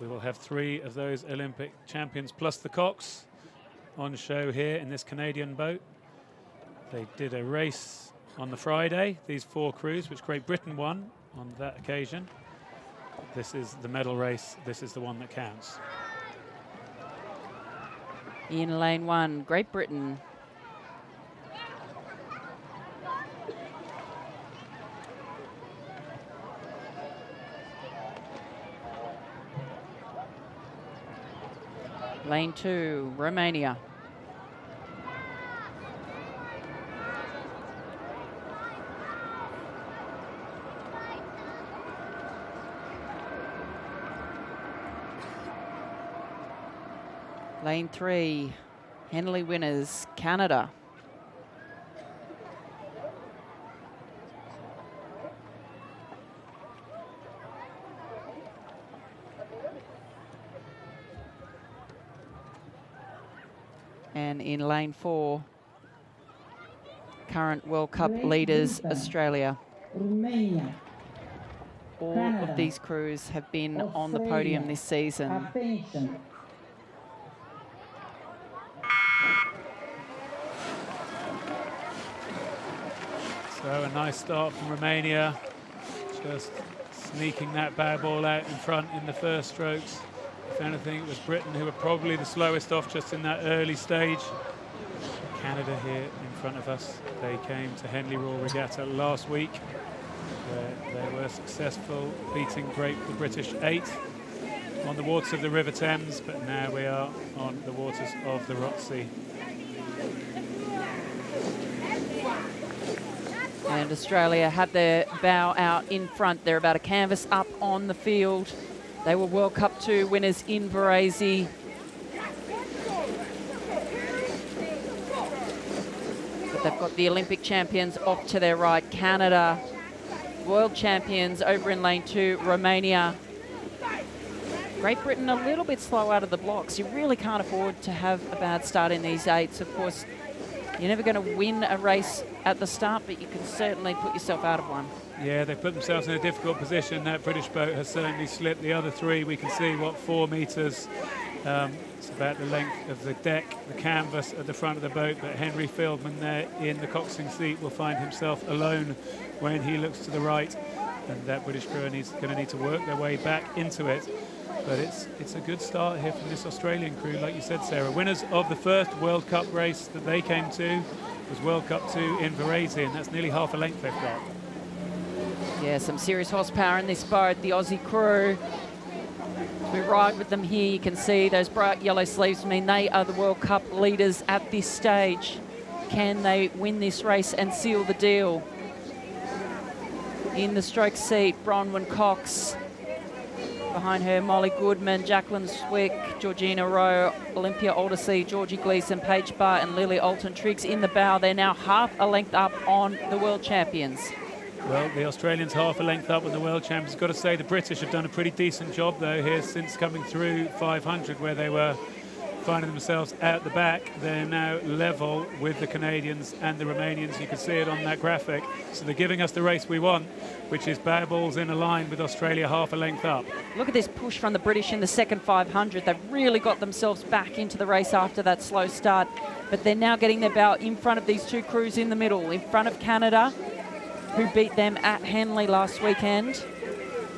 We will have 3 of those Olympic champions plus the Cox on show here in this Canadian boat. They did a race on the Friday, these 4 crews, which Great Britain won on that occasion. This is the medal race. This is the one that counts. In lane 1, Great Britain. Lane 2, Romania. Lane 3, Henley winners, Canada. And in lane 4, current World Cup leaders, Australia. Romania. All Canada. of these crews have been on the podium this season. Attention. So a nice start from Romania, just sneaking that bow ball out in front in the first strokes. If anything, it was Britain who were probably the slowest off just in that early stage. Canada here in front of us. They came to Henley Royal Regatta last week, where they were successful, beating the British 8 on the waters of the River Thames, but now we are on the waters of the Rothsee. And Australia have their bow out in front. They're about a canvas up on the field. They were World Cup 2 winners in Varese. But they've got the Olympic champions off to their right. Canada, world champions over in lane 2, Romania. Great Britain a little bit slow out of the blocks. You really can't afford to have a bad start in these 8s. Of course, you're never going to win a race at the start, but you can certainly put yourself out of one. Yeah, they put themselves in a difficult position. That British boat has certainly slipped. The other 3, we can see, 4 metres. It's about the length of the deck, the canvas at the front of the boat, but Henry Fieldman there in the coxswain seat will find himself alone when he looks to the right, and that British crew is going to need to work their way back into it. But it's a good start here from this Australian crew, like you said, Sarah. Winners of the first World Cup race that they came to was World Cup 2 in Varese, and that's nearly half a length they've got. Yeah, some serious horsepower in this boat, the Aussie crew. We ride with them here. You can see those bright yellow sleeves mean they are the World Cup leaders at this stage. Can they win this race and seal the deal? In the stroke seat, Bronwyn Cox. Behind her, Molly Goodman, Jacqueline Swick, Georgina Rowe, Olympia Aldersey, Georgie Gleeson, Paige Barr and Lily Alton-Triggs in the bow. They're now half a length up on the world champions. Well, the Australians half a length up on the world champions. Got to say the British have done a pretty decent job, though, here since coming through 500, where they were finding themselves out the back. They're now level with the Canadians and the Romanians. You can see it on that graphic. So they're giving us the race we want, which is bow balls in a line with Australia half a length up. Look at this push from the British in the second 500. They've really got themselves back into the race after that slow start. But they're now getting their bow in front of these 2 crews in the middle, in front of Canada, who beat them at Henley last weekend,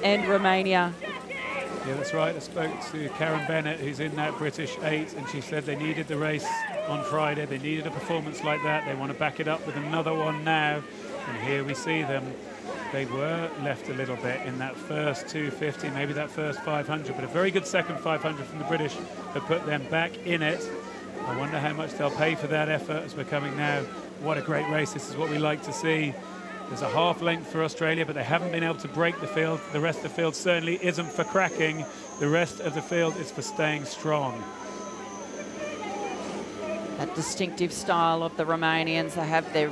and Romania. Yeah, that's right. I spoke to Karen Bennett, who's in that British 8, and she said they needed the race on Friday. They needed a performance like that. They want to back it up with another one now. And here we see them. They were left a little bit in that first 250, maybe that first 500, but a very good second 500 from the British have put them back in it. I wonder how much they'll pay for that effort as we're coming now. What a great race. This is what we like to see. There's a half length for Australia, but they haven't been able to break the field. The rest of the field certainly isn't for cracking. The rest of the field is for staying strong. That distinctive style of the Romanians. They have their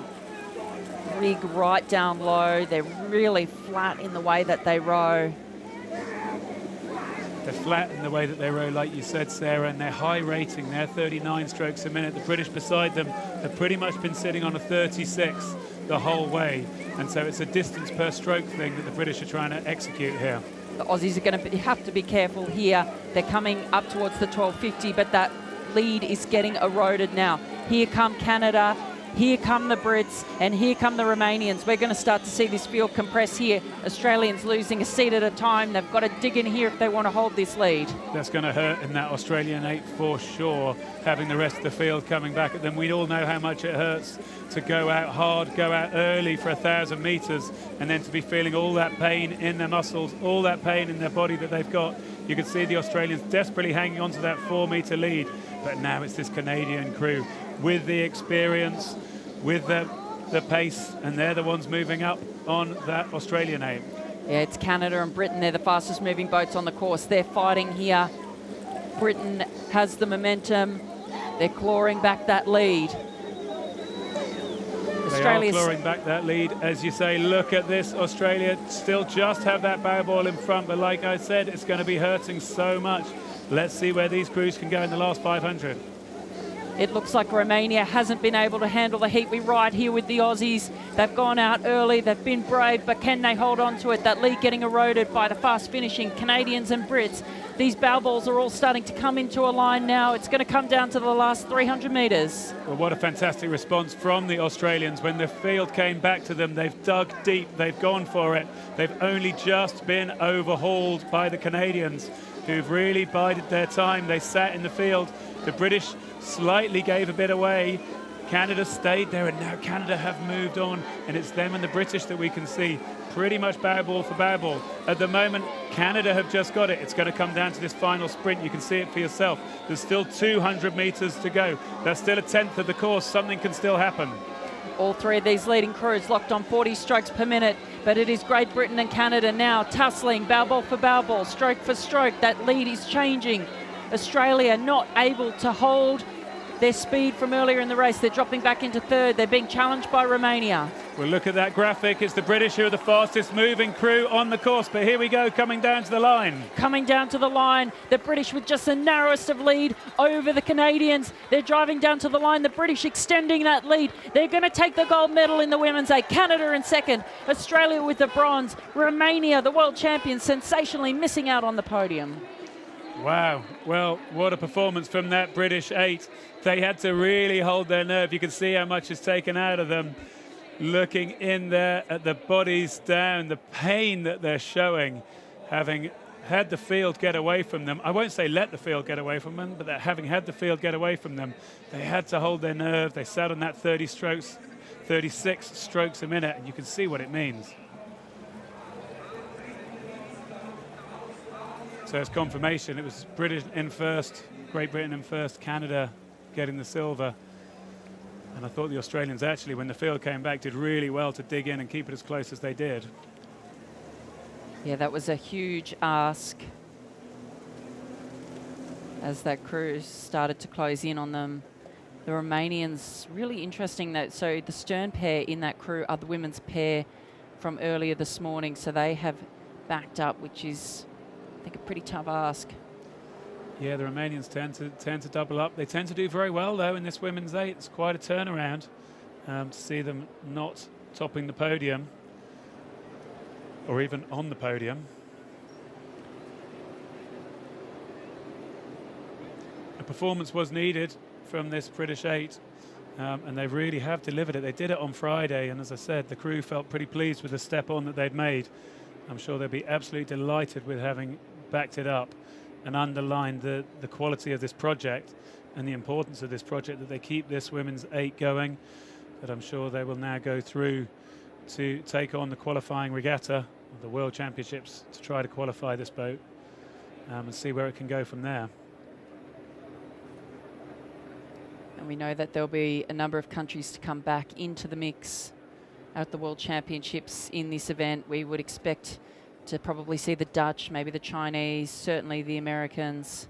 rig right down low. They're really flat in the way that they row. They're flat in the way that they row, like you said, Sarah, and they're high rating. They're 39 strokes a minute. The British beside them have pretty much been sitting on a 36 the whole way. And so it's a distance per stroke thing that the British are trying to execute here. the Aussies are going to have to be careful here. They're coming up towards the 12.50, but that lead is getting eroded now. Here come Canada, here come the Brits, and here come the Romanians. We're going to start to see this field compress here. Australians losing a seat at a time. They've got to dig in here if they want to hold this lead. That's going to hurt in that Australian 8 for sure, having the rest of the field coming back at them. We all know how much it hurts to go out hard, go out early for 1,000 metres, and then to be feeling all that pain in their muscles, all that pain in their body that they've got. You can see the Australians desperately hanging on to that 4-metre lead, but now it's this Canadian crew with the experience, with the pace, and they're the ones moving up on that Australian 8. Yeah, it's Canada and Britain. They're the fastest moving boats on the course. They're fighting here. Britain has the momentum. They're clawing back that lead. They are clawing back that lead. As you say, look at this. Australia still just have that bow ball in front, but like I said, it's going to be hurting so much. Let's see where these crews can go in the last 500. It looks like Romania hasn't been able to handle the heat. We ride here with the Aussies. They've gone out early. They've been brave, but can they hold on to it? That lead getting eroded by the fast finishing Canadians and Brits. These bow balls are all starting to come into a line now. It's going to come down to the last 300 metres. Well, what a fantastic response from the Australians. When the field came back to them, they've dug deep. They've gone for it. They've only just been overhauled by the Canadians, who've really bided their time. They sat in the field. The British slightly gave a bit away. Canada stayed there, and now Canada have moved on, and it's them and the British that we can see pretty much bow ball for bow ball. At the moment, Canada have just got it. It's going to come down to this final sprint. You can see it for yourself. There's still 200 metres to go. That's still a tenth of the course. Something can still happen. All three of these leading crews locked on 40 strokes per minute, but it is Great Britain and Canada now tussling, bow ball for bow ball, stroke for stroke. That lead is changing. Australia not able to hold their speed from earlier in the race. They're dropping back into third. They're being challenged by Romania. Well, look at that graphic. It's the British who are the fastest moving crew on the course. But here we go, coming down to the line. Coming down to the line. The British with just the narrowest of lead over the Canadians. They're driving down to the line. The British extending that lead. They're going to take the gold medal in the women's 8. Canada in second. Australia with the bronze. Romania, the world champions, sensationally missing out on the podium. Wow. Well, what a performance from that British 8. They had to really hold their nerve. You can see how much is taken out of them. Looking in there at the bodies down, the pain that they're showing, having had the field get away from them. I won't say let the field get away from them, but that having had the field get away from them, they had to hold their nerve. They sat on that 36 strokes a minute, and you can see what it means. So it's confirmation. It was Britain in first, Great Britain in first, Canada getting the silver. And I thought the Australians actually, when the field came back, did really well to dig in and keep it as close as they did. Yeah, that was a huge ask as that crew started to close in on them. The Romanians, really interesting that, so the stern pair in that crew are the women's pair from earlier this morning. So they have backed up, which is, I think, a pretty tough ask. Yeah, the Romanians tend to double up. They tend to do very well, though, in this women's 8. It's quite a turnaround to see them not topping the podium or even on the podium. A performance was needed from this British 8, and they really have delivered it. They did it on Friday, and as I said, the crew felt pretty pleased with the step on that they'd made. I'm sure they'll be absolutely delighted with having backed it up and underlined the quality of this project and the importance of this project, that they keep this women's 8 going, that I'm sure they will now go through to take on the qualifying regatta, the World Championships, to try to qualify this boat and see where it can go from there. And we know that there'll be a number of countries to come back into the mix at the World Championships in this event. We would expect to probably see the Dutch, maybe the Chinese, certainly the Americans.